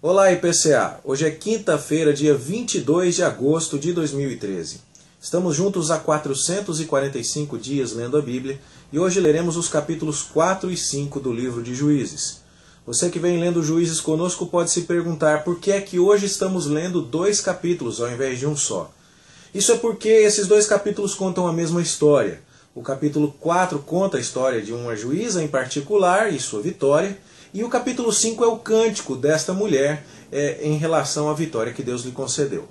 Olá, IPCA! Hoje é quinta-feira, dia 22 de agosto de 2013. Estamos juntos há 445 dias lendo a Bíblia e hoje leremos os capítulos 4 e 5 do livro de Juízes. Você que vem lendo Juízes conosco pode se perguntar por que é que hoje estamos lendo 2 capítulos ao invés de um só. Isso é porque esses 2 capítulos contam a mesma história. O capítulo 4 conta a história de uma juíza em particular e sua vitória, e o capítulo 5 é o cântico desta mulher em relação à vitória que Deus lhe concedeu.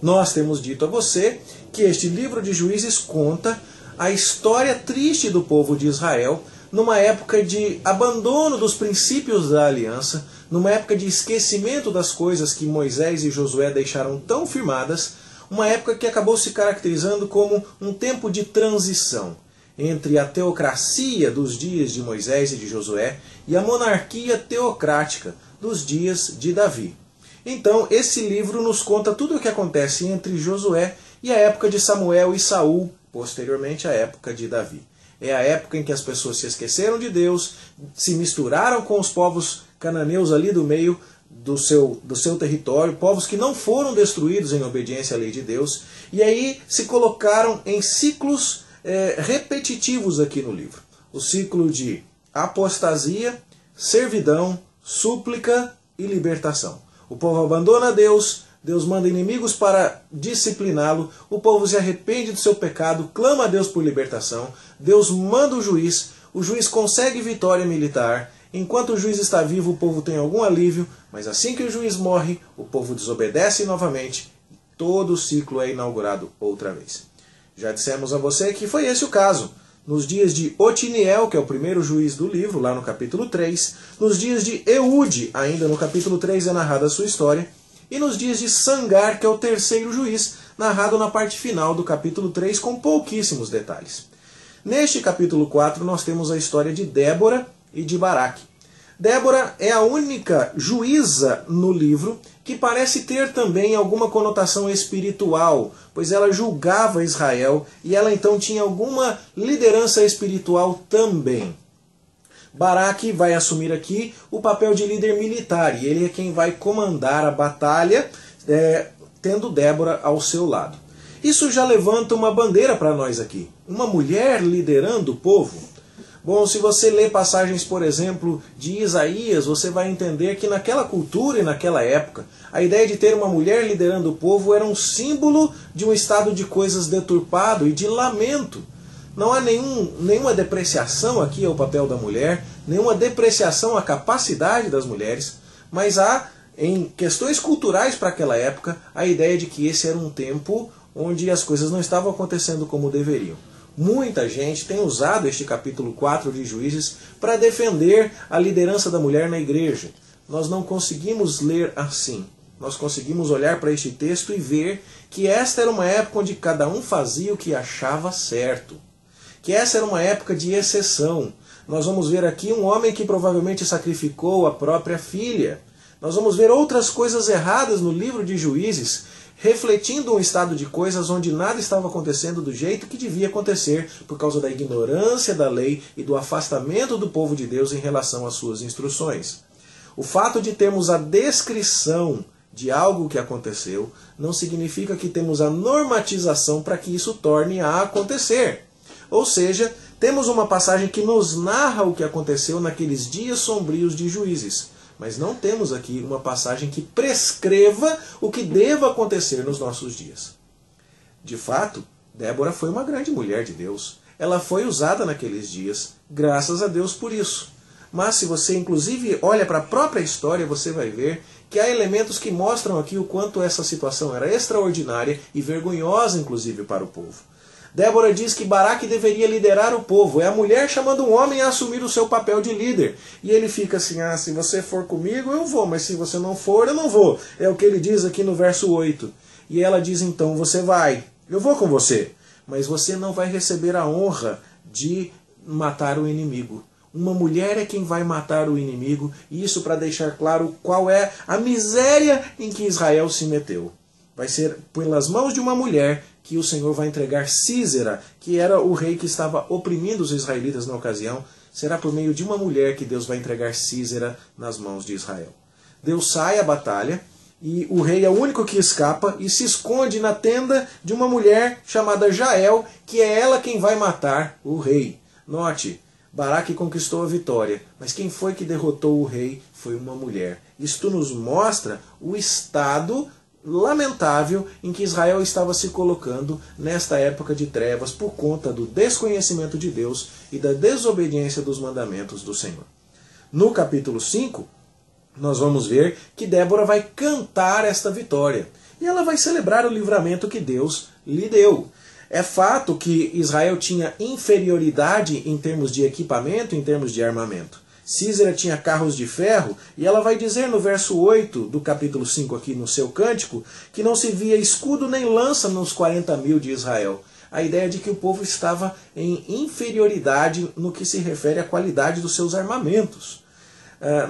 Nós temos dito a você que este livro de Juízes conta a história triste do povo de Israel numa época de abandono dos princípios da aliança, numa época de esquecimento das coisas que Moisés e Josué deixaram tão firmadas, uma época que acabou se caracterizando como um tempo de transição entre a teocracia dos dias de Moisés e de Josué e a monarquia teocrática dos dias de Davi. Então, esse livro nos conta tudo o que acontece entre Josué e a época de Samuel e Saul, posteriormente a época de Davi. É a época em que as pessoas se esqueceram de Deus, se misturaram com os povos cananeus ali do meio do seu território, povos que não foram destruídos em obediência à lei de Deus, e aí se colocaram em ciclos repetitivos aqui no livro. O ciclo de apostasia, servidão, súplica e libertação. O povo abandona Deus, Deus manda inimigos para discipliná-lo, o povo se arrepende do seu pecado, clama a Deus por libertação, Deus manda o juiz consegue vitória militar, enquanto o juiz está vivo o povo tem algum alívio, mas assim que o juiz morre, o povo desobedece novamente, todo o ciclo é inaugurado outra vez. Já dissemos a você que foi esse o caso. Nos dias de Otiniel, que é o primeiro juiz do livro, lá no capítulo 3, nos dias de Eude, ainda no capítulo 3 é narrada a sua história, e nos dias de Sangar, que é o terceiro juiz, narrado na parte final do capítulo 3, com pouquíssimos detalhes. Neste capítulo 4 nós temos a história de Débora e de Baraque. Débora é a única juíza no livro que parece ter também alguma conotação espiritual, pois ela julgava Israel e ela então tinha alguma liderança espiritual também. Baraque vai assumir aqui o papel de líder militar e ele é quem vai comandar a batalha, tendo Débora ao seu lado. Isso já levanta uma bandeira para nós aqui. Uma mulher liderando o povo. Bom, se você ler passagens, por exemplo, de Isaías, você vai entender que naquela cultura e naquela época, a ideia de ter uma mulher liderando o povo era um símbolo de um estado de coisas deturpado e de lamento. Não há nenhuma depreciação aqui ao papel da mulher, nenhuma depreciação à capacidade das mulheres, mas há, em questões culturais para aquela época, a ideia de que esse era um tempo onde as coisas não estavam acontecendo como deveriam. Muita gente tem usado este capítulo 4 de Juízes para defender a liderança da mulher na igreja. Nós não conseguimos ler assim. Nós conseguimos olhar para este texto e ver que esta era uma época onde cada um fazia o que achava certo. Que essa era uma época de exceção. Nós vamos ver aqui um homem que provavelmente sacrificou a própria filha. Nós vamos ver outras coisas erradas no livro de Juízes, refletindo um estado de coisas onde nada estava acontecendo do jeito que devia acontecer por causa da ignorância da lei e do afastamento do povo de Deus em relação às suas instruções. O fato de termos a descrição de algo que aconteceu não significa que temos a normatização para que isso torne a acontecer. Ou seja, temos uma passagem que nos narra o que aconteceu naqueles dias sombrios de Juízes. Mas não temos aqui uma passagem que prescreva o que deva acontecer nos nossos dias. De fato, Débora foi uma grande mulher de Deus. Ela foi usada naqueles dias, graças a Deus por isso. Mas se você inclusive olha para a própria história, você vai ver que há elementos que mostram aqui o quanto essa situação era extraordinária e vergonhosa inclusive para o povo. Débora diz que Baraque deveria liderar o povo. É a mulher chamando um homem a assumir o seu papel de líder. E ele fica assim, se você for comigo eu vou, mas se você não for eu não vou. É o que ele diz aqui no verso 8. E ela diz então, você vai, eu vou com você, mas você não vai receber a honra de matar o inimigo. Uma mulher é quem vai matar o inimigo, e isso para deixar claro qual é a miséria em que Israel se meteu. Vai ser pelas mãos de uma mulher que o Senhor vai entregar Sísera, que era o rei que estava oprimindo os israelitas na ocasião. Será por meio de uma mulher que Deus vai entregar Sísera nas mãos de Israel. Deus sai à batalha e o rei é o único que escapa e se esconde na tenda de uma mulher chamada Jael, que é ela quem vai matar o rei. Note, Baraque conquistou a vitória, mas quem foi que derrotou o rei foi uma mulher. Isto nos mostra o estado lamentável em que Israel estava se colocando nesta época de trevas por conta do desconhecimento de Deus e da desobediência dos mandamentos do Senhor. No capítulo 5, nós vamos ver que Débora vai cantar esta vitória e ela vai celebrar o livramento que Deus lhe deu. É fato que Israel tinha inferioridade em termos de equipamento, em termos de armamento. Sísera tinha carros de ferro, e ela vai dizer no verso 8 do capítulo 5 aqui no seu cântico, que não se via escudo nem lança nos 40.000 de Israel. A ideia de que o povo estava em inferioridade no que se refere à qualidade dos seus armamentos.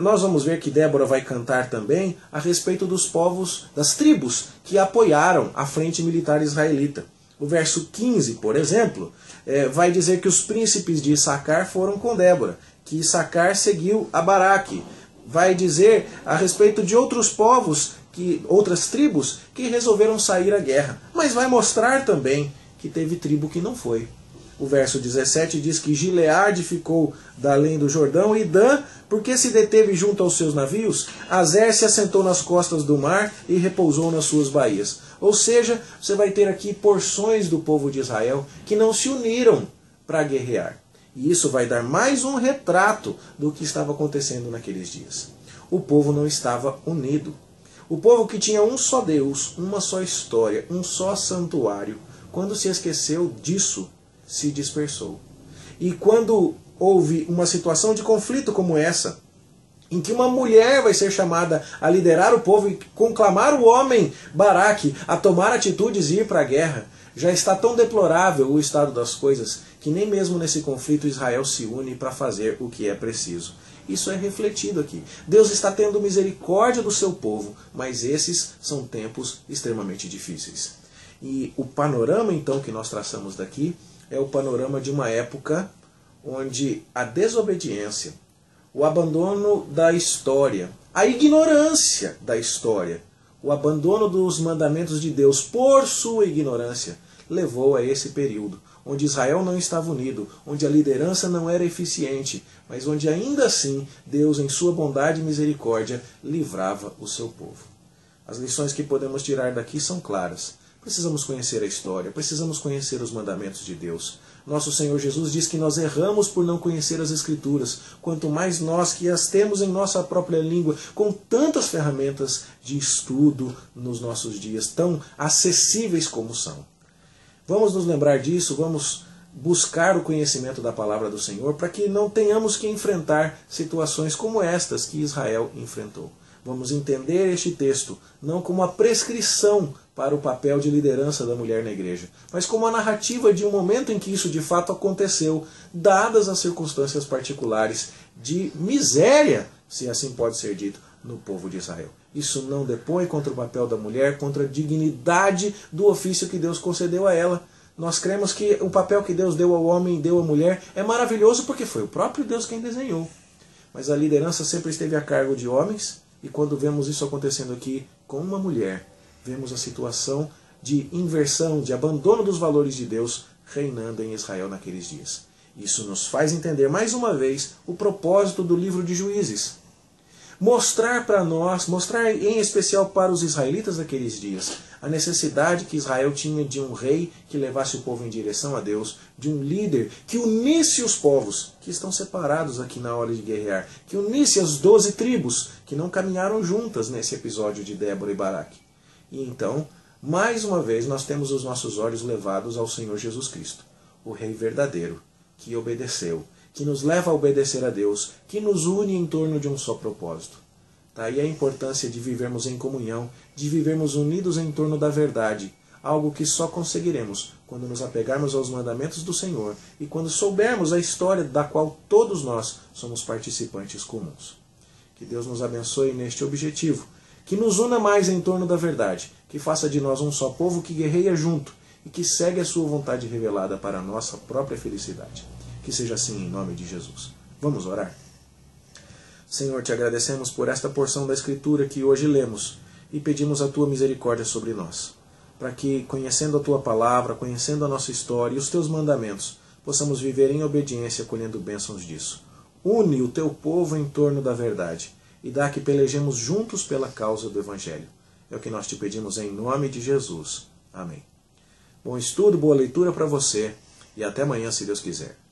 Nós vamos ver que Débora vai cantar também a respeito dos povos, das tribos que apoiaram a frente militar israelita. O verso 15, por exemplo, vai dizer que os príncipes de Issacar foram com Débora, que Issacar seguiu a Baraque. Vai dizer a respeito de outros povos, outras tribos, que resolveram sair à guerra. Mas vai mostrar também que teve tribo que não foi. O verso 17 diz que Gileade ficou da além do Jordão e Dan, porque se deteve junto aos seus navios, Azer se assentou nas costas do mar e repousou nas suas baías. Ou seja, você vai ter aqui porções do povo de Israel que não se uniram para guerrear. E isso vai dar mais um retrato do que estava acontecendo naqueles dias. O povo não estava unido. O povo que tinha um só Deus, uma só história, um só santuário, quando se esqueceu disso, se dispersou. E quando houve uma situação de conflito como essa, em que uma mulher vai ser chamada a liderar o povo e conclamar o homem Baraque a tomar atitudes e ir para a guerra, já está tão deplorável o estado das coisas que nem mesmo nesse conflito Israel se une para fazer o que é preciso. Isso é refletido aqui. Deus está tendo misericórdia do seu povo, mas esses são tempos extremamente difíceis. E o panorama então que nós traçamos daqui é o panorama de uma época onde a desobediência, o abandono da história, a ignorância da história, o abandono dos mandamentos de Deus por sua ignorância, levou a esse período, onde Israel não estava unido, onde a liderança não era eficiente, mas onde ainda assim Deus, em sua bondade e misericórdia, livrava o seu povo. As lições que podemos tirar daqui são claras. Precisamos conhecer a história, precisamos conhecer os mandamentos de Deus. Nosso Senhor Jesus diz que nós erramos por não conhecer as Escrituras, quanto mais nós que as temos em nossa própria língua, com tantas ferramentas de estudo nos nossos dias, tão acessíveis como são. Vamos nos lembrar disso, vamos buscar o conhecimento da palavra do Senhor, para que não tenhamos que enfrentar situações como estas que Israel enfrentou. Vamos entender este texto não como a prescrição para o papel de liderança da mulher na igreja, mas como a narrativa de um momento em que isso de fato aconteceu, dadas as circunstâncias particulares de miséria, se assim pode ser dito, no povo de Israel. Isso não depõe contra o papel da mulher, contra a dignidade do ofício que Deus concedeu a ela. Nós cremos que o papel que Deus deu ao homem e deu à mulher é maravilhoso porque foi o próprio Deus quem desenhou. Mas a liderança sempre esteve a cargo de homens, e quando vemos isso acontecendo aqui com uma mulher, vemos a situação de inversão, de abandono dos valores de Deus reinando em Israel naqueles dias. Isso nos faz entender mais uma vez o propósito do livro de Juízes. Mostrar para nós, mostrar em especial para os israelitas daqueles dias, a necessidade que Israel tinha de um rei que levasse o povo em direção a Deus, de um líder que unisse os povos que estão separados aqui na hora de guerrear, que unisse as 12 tribos que não caminharam juntas nesse episódio de Débora e Baraque. E então, mais uma vez, nós temos os nossos olhos levados ao Senhor Jesus Cristo, o Rei verdadeiro, que obedeceu, que nos leva a obedecer a Deus, que nos une em torno de um só propósito. Daí a importância de vivermos em comunhão, de vivermos unidos em torno da verdade, algo que só conseguiremos quando nos apegarmos aos mandamentos do Senhor e quando soubermos a história da qual todos nós somos participantes comuns. Que Deus nos abençoe neste objetivo, que nos una mais em torno da verdade, que faça de nós um só povo que guerreia junto e que segue a sua vontade revelada para a nossa própria felicidade. Que seja assim em nome de Jesus. Vamos orar? Senhor, te agradecemos por esta porção da Escritura que hoje lemos e pedimos a tua misericórdia sobre nós, para que, conhecendo a tua palavra, conhecendo a nossa história e os teus mandamentos, possamos viver em obediência, colhendo bênçãos disso. Une o teu povo em torno da verdade e dá que pelejemos juntos pela causa do Evangelho. É o que nós te pedimos em nome de Jesus. Amém. Bom estudo, boa leitura para você e até amanhã, se Deus quiser.